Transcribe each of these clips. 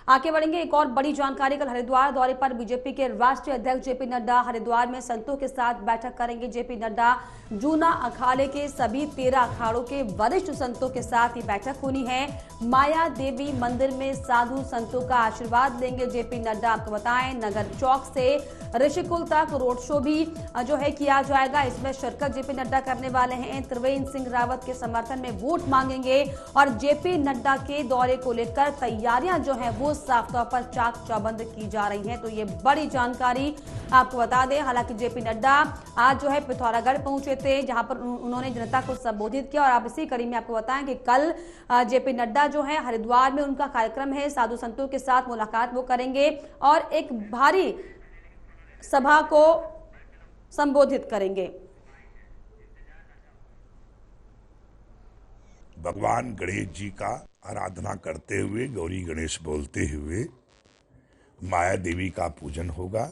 आगे बढ़ेंगे। एक और बड़ी जानकारी, कल हरिद्वार दौरे पर बीजेपी के राष्ट्रीय अध्यक्ष जेपी नड्डा हरिद्वार में संतों के साथ बैठक करेंगे। जेपी नड्डा जूना अखाड़े के सभी 13 अखाड़ों के वरिष्ठ संतों के साथ ही बैठक होनी है। माया देवी मंदिर में साधु संतों का आशीर्वाद लेंगे जेपी नड्डा। आपको बताएं, नगर चौक से ऋषिकुल तक रोड शो भी जो है किया जाएगा। इसमें शिरकत जेपी नड्डा करने वाले हैं। त्रिवेंद्र सिंह रावत के समर्थन में वोट मांगेंगे और जेपी नड्डा के दौरे को लेकर तैयारियां जो है वो साफ तौर पर चाक चौबंद की जा रही हैं। तो ये बड़ी जानकारी आपको बता दें। हालांकि जेपी नड्डा आज जो है पिथौरागढ़ पहुंचे थे, जहां पर उन्होंने जनता को संबोधित किया। और आप इसी कड़ी में आपको बताएं कि कल जेपी नड्डा जो है हरिद्वार में उनका कार्यक्रम है, साधु संतों के साथ मुलाकात वो करेंगे और एक भारी सभा को संबोधित करेंगे। भगवान गणेश जी का आराधना करते हुए, गौरी गणेश बोलते हुए माया देवी का पूजन होगा।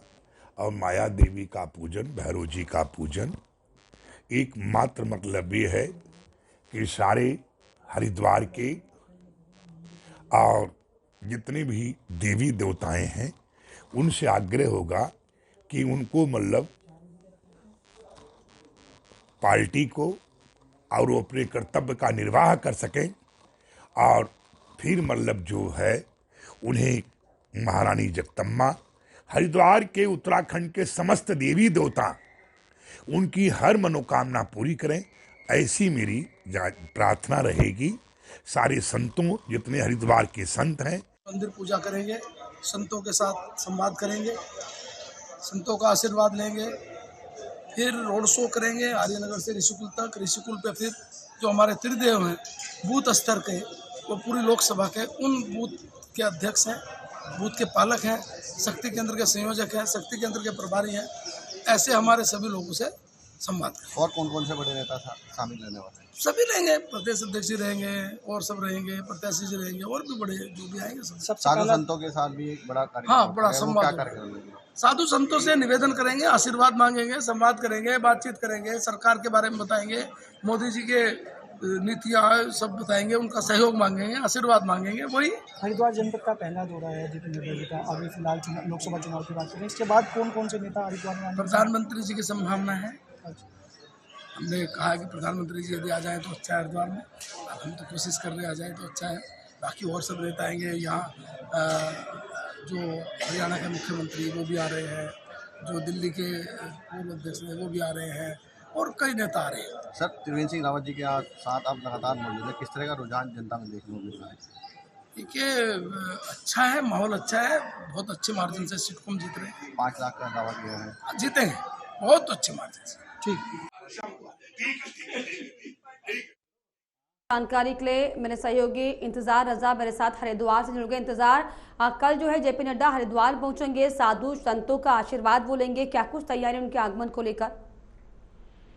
और माया देवी का पूजन, भैरव जी का पूजन एकमात्र मतलब ये है कि सारे हरिद्वार के और जितने भी देवी देवताएं हैं उनसे आग्रह होगा कि उनको मतलब पार्टी को और वो अपने कर्तव्य का निर्वाह कर सकें। और फिर मतलब जो है उन्हें महारानी जगदम्बा, हरिद्वार के उत्तराखंड के समस्त देवी देवता उनकी हर मनोकामना पूरी करें, ऐसी मेरी प्रार्थना रहेगी। सारे संतों, जितने हरिद्वार के संत हैं, मंदिर पूजा करेंगे, संतों के साथ संवाद करेंगे, संतों का आशीर्वाद लेंगे, फिर रोड शो करेंगे आर्यनगर से ऋषिकुल तक। ऋषिकुल पे फिर जो हमारे त्रिदेव हैं बूथ स्तर के, वो पूरी लोकसभा के उन बूथ के अध्यक्ष हैं, बूथ के पालक हैं, शक्ति केंद्र के संयोजक हैं, शक्ति केंद्र के प्रभारी हैं, ऐसे हमारे सभी लोगों से संवाद करेंगे। और कौन कौन से बड़े नेता शामिल रहने वाले हैं? सभी रहेंगे, प्रदेश अध्यक्ष जी रहेंगे और सब रहेंगे, प्रत्याशी जी रहेंगे और भी बड़े जो भी आएंगे सब। साधु संतों के साथ भी एक बड़ा कार्यक्रम, हाँ, बड़ा संवाद। साधु संतों से निवेदन करेंगे, आशीर्वाद मांगेंगे, संवाद करेंगे, बातचीत करेंगे, सरकार के बारे में बताएंगे, मोदी जी के नीतियाँ सब बताएंगे, उनका सहयोग मांगेंगे, आशीर्वाद मांगेंगे। वही हरिद्वार जनपद का पहला दौरा है जेपी नड्डा जी का। अभी फिलहाल लोकसभा चुनाव की बात करें, इसके बाद कौन कौन से नेता हरिद्वार में? प्रधानमंत्री जी की संभावना है। हमने कहा कि प्रधानमंत्री जी यदि आ जाए तो अच्छा है हरिद्वार में। अब हम तो कोशिश कर रहे आ जाए तो अच्छा है। बाकी और सब नेता आएंगे यहाँ। जो हरियाणा के मुख्यमंत्री वो भी आ रहे हैं, जो दिल्ली के पूर्व अध्यक्ष हैं वो भी आ रहे हैं और कई नेता आ रहे हैं। सर, त्रिवेंद्र सिंह रावत जी के साथ आप लगातार मौजूद हैं, किस तरह का रुझान जनता में देखने को मिल रहा है? देखिए, अच्छा है, माहौल अच्छा है, बहुत अच्छे मार्जिन से सीट को जीत रहे हैं। 5 लाख का दावा किया है, जीतेंगे बहुत अच्छे मार्जिन से। ठीक। जानकारी के लिए मेरे सहयोगी इंतजार रजा मेरे साथ हरिद्वार से जुड़ गए। इंतजार, कल जो है जेपी नड्डा हरिद्वार पहुंचेंगे, साधु संतों का आशीर्वाद वो लेंगे, क्या कुछ तैयारी उनके आगमन को लेकर?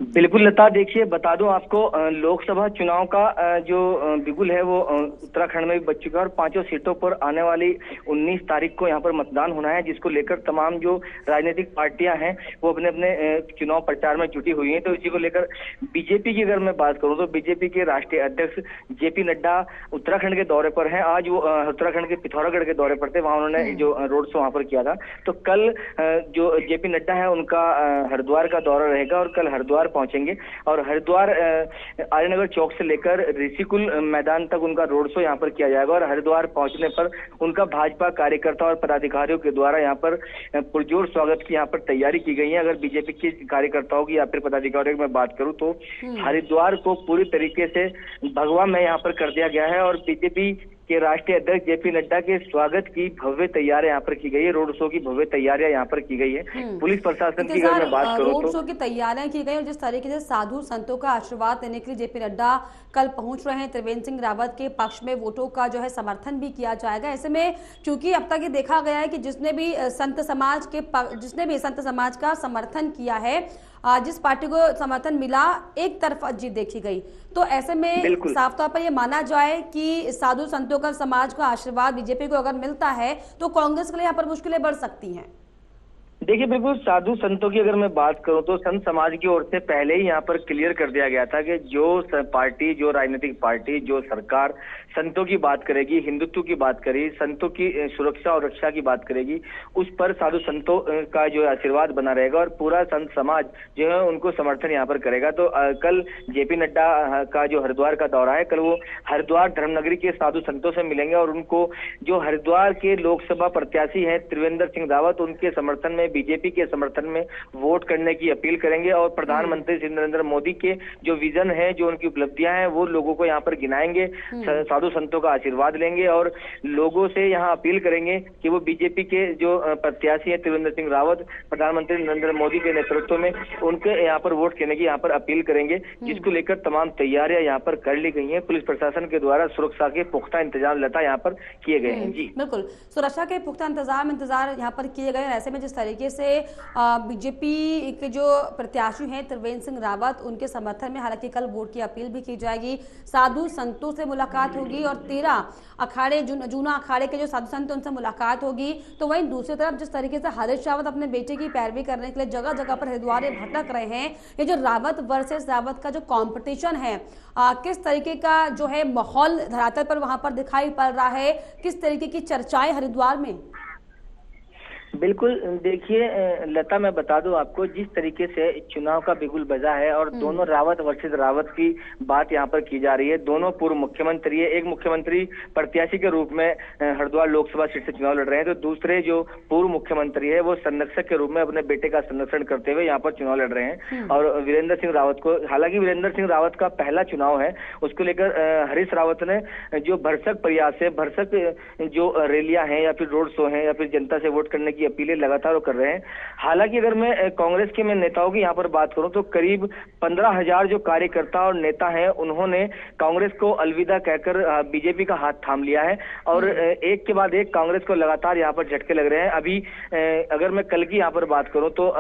बिल्कुल लता, देखिए बता दूं आपको, लोकसभा चुनाव का जो बिगुल है वो उत्तराखंड में भी बच चुका है और 5 सीटों पर आने वाली 19 तारीख को यहाँ पर मतदान होना है, जिसको लेकर तमाम जो राजनीतिक पार्टियां हैं वो अपने अपने चुनाव प्रचार में जुटी हुई हैं। तो इसी को लेकर बीजेपी की अगर मैं बात करूं तो बीजेपी के राष्ट्रीय अध्यक्ष जेपी नड्डा उत्तराखंड के दौरे पर हैं। आज वो उत्तराखंड के पिथौरागढ़ के दौरे पर थे, वहां उन्होंने जो रोड शो वहां पर किया था। तो कल जो जेपी नड्डा है उनका हरिद्वार का दौरा रहेगा और कल हरिद्वार पहुंचेंगे और हरिद्वार आर्यनगर चौक से लेकर ऋषिकुल मैदान तक उनका रोड शो यहां पर किया जाएगा। और हरिद्वार पहुंचने पर उनका भाजपा कार्यकर्ता और पदाधिकारियों के द्वारा यहां पर पुरजोर स्वागत की यहां पर तैयारी की गई है। अगर बीजेपी के कार्यकर्ताओं की या फिर पदाधिकारियों की मैं बात करूं तो हरिद्वार को पूरी तरीके से भगवा में यहां पर कर दिया गया है और बीजेपी के राष्ट्रीय अध्यक्ष जेपी नड्डा के स्वागत की भव्य तैयारियां यहाँ पर की गई है। रोड शो की भव्य तैयारियां यहाँ पर की गई है। पुलिस प्रशासन की अगर मैं बात करूं तो रोड शो की तैयारियां की गई और जिस तरीके से साधु संतों का आशीर्वाद देने के लिए जेपी नड्डा कल पहुंच रहे हैं, त्रिवेंद्र सिंह रावत के पक्ष में वोटों का जो है समर्थन भी किया जाएगा। ऐसे में क्योंकि अब तक ये देखा गया है कि जिसने भी संत समाज का समर्थन किया है, जिस पार्टी को समर्थन मिला, एक तरफा जीत देखी गई। तो ऐसे में साफ तौर पर यह माना जाए कि साधु संतों का, समाज का आशीर्वाद बीजेपी को अगर मिलता है तो कांग्रेस के लिए यहाँ पर मुश्किलें बढ़ सकती हैं। देखिए, बिल्कुल साधु संतों की अगर मैं बात करूं तो संत समाज की ओर से पहले ही यहाँ पर क्लियर कर दिया गया था कि पार्टी, जो राजनीतिक पार्टी, जो सरकार संतों की बात करेगी, हिंदुत्व की बात करेगी, संतों की सुरक्षा और रक्षा की बात करेगी, उस पर साधु संतों का जो आशीर्वाद बना रहेगा और पूरा संत समाज जो है उनको समर्थन यहाँ पर करेगा। तो कल जेपी नड्डा का जो हरिद्वार का दौरा है, कल वो हरिद्वार धर्मनगरी के साधु संतों से मिलेंगे और उनको जो हरिद्वार के लोकसभा प्रत्याशी हैं त्रिवेंद्र सिंह रावत, उनके समर्थन में, बीजेपी के समर्थन में वोट करने की अपील करेंगे और प्रधानमंत्री श्री नरेंद्र मोदी के जो विजन है, जो उनकी उपलब्धियां हैं, वो लोगों को यहाँ पर गिनाएंगे, साधु संतों का आशीर्वाद लेंगे और लोगों से यहाँ अपील करेंगे कि वो बीजेपी के जो प्रत्याशी हैं त्रिवेंद्र सिंह रावत, प्रधानमंत्री नरेंद्र मोदी के नेतृत्व में उनके यहाँ पर वोट करने की यहाँ पर अपील करेंगे, जिसको लेकर तमाम तैयारियां यहाँ पर कर ली गई हैं। पुलिस प्रशासन के द्वारा सुरक्षा के पुख्ता इंतजाम लता यहाँ पर किए गए हैं। जी बिल्कुल, सुरक्षा के पुख्ता इंतजार यहाँ पर किए गए। ऐसे में जिस तरीके से बीजेपी के जो प्रत्याशी हैं त्रिवेंद्र सिंह रावत, उनके समर्थन में हालांकि कल वोट की अपील भी की जाएगी, साधु संतों से मुलाकात होगी और 13 अखाड़े, जूना अखाड़े के जो साधु संत उनसे मुलाकात होगी। तो वहीं दूसरी तरफ जिस तरीके से हरीश रावत अपने बेटे की पैरवी करने के लिए जगह जगह पर हरिद्वार में भटक रहे हैं, ये जो रावत वर्सेस रावत का जो कंपटीशन है, किस तरीके का जो है माहौल धरातल पर वहां पर दिखाई पड़ रहा है, किस तरीके की चर्चाएं हरिद्वार में? बिल्कुल, देखिए लता, मैं बता दूं आपको, जिस तरीके से चुनाव का बिगुल बजा है और दोनों रावत वर्सेस रावत की बात यहाँ पर की जा रही है। दोनों पूर्व मुख्यमंत्री है, एक मुख्यमंत्री प्रत्याशी के रूप में हरिद्वार लोकसभा सीट से चुनाव लड़ रहे हैं, तो दूसरे जो पूर्व मुख्यमंत्री है वो संरक्षक के रूप में अपने बेटे का संरक्षण करते हुए यहाँ पर चुनाव लड़ रहे हैं। और वीरेंद्र सिंह रावत को, हालांकि वीरेंद्र सिंह रावत का पहला चुनाव है, उसको लेकर हरीश रावत ने जो भरसक प्रयास है, भरसक जो रैलियां हैं या फिर रोड शो हैं या फिर जनता से वोट करने की अपीलें लगातार वो कर रहे हैं। हालांकि अगर मैं कांग्रेस के नेताओं की यहाँ पर बात करूं तो करीब 15,000 जो कार्यकर्ता और नेता हैं, उन्होंने कांग्रेस को अलविदा कहकर बीजेपी का हाथ थाम लिया है और एक के बाद एक कांग्रेस को लगातार यहाँ पर झटके लग रहे हैं। अभी अगर मैं कल की यहाँ पर बात करूं तो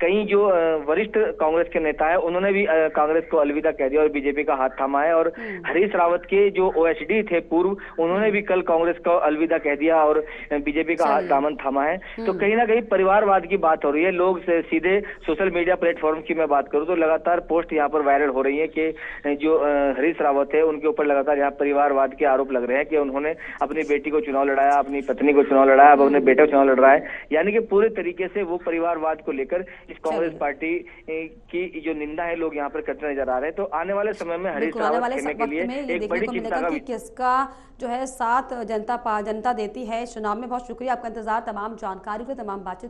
कई जो वरिष्ठ कांग्रेस के नेता है, उन्होंने भी कांग्रेस को अलविदा कह दिया और बीजेपी का हाथ थामा है। और हरीश रावत के जो ओएसडी थे पूर्व, उन्होंने भी कल कांग्रेस को अलविदा कह दिया और बीजेपी का हाथ दामन थामा है। तो कहीं ना कहीं परिवारवाद की बात हो रही है। लोग सीधे सोशल मीडिया प्लेटफॉर्म की मैं बात करूं तो लगातार पोस्ट यहाँ पर वायरल हो रही है कि जो हरीश रावत है उनके ऊपर लगातार यहाँ परिवारवाद के आरोप लग रहे हैं कि उन्होंने अपनी बेटी को चुनाव लड़ाया, अपनी पत्नी को चुनाव लड़ाया, अब अपने बेटे को चुनाव लड़ रहा है। यानी कि पूरे तरीके से वो परिवारवाद को लेकर इस कांग्रेस पार्टी की जो निंदा है लोग यहाँ पर करते नजर आ रहे हैं। तो आने वाले समय में हरीश रावत खेलने के लिए एक बड़ी चिंता का किसका जो है साथ जनता देती है चुनाव में। बहुत शुक्रिया आपका इंतजार, तमाम जानकारी के, तमाम बातचीत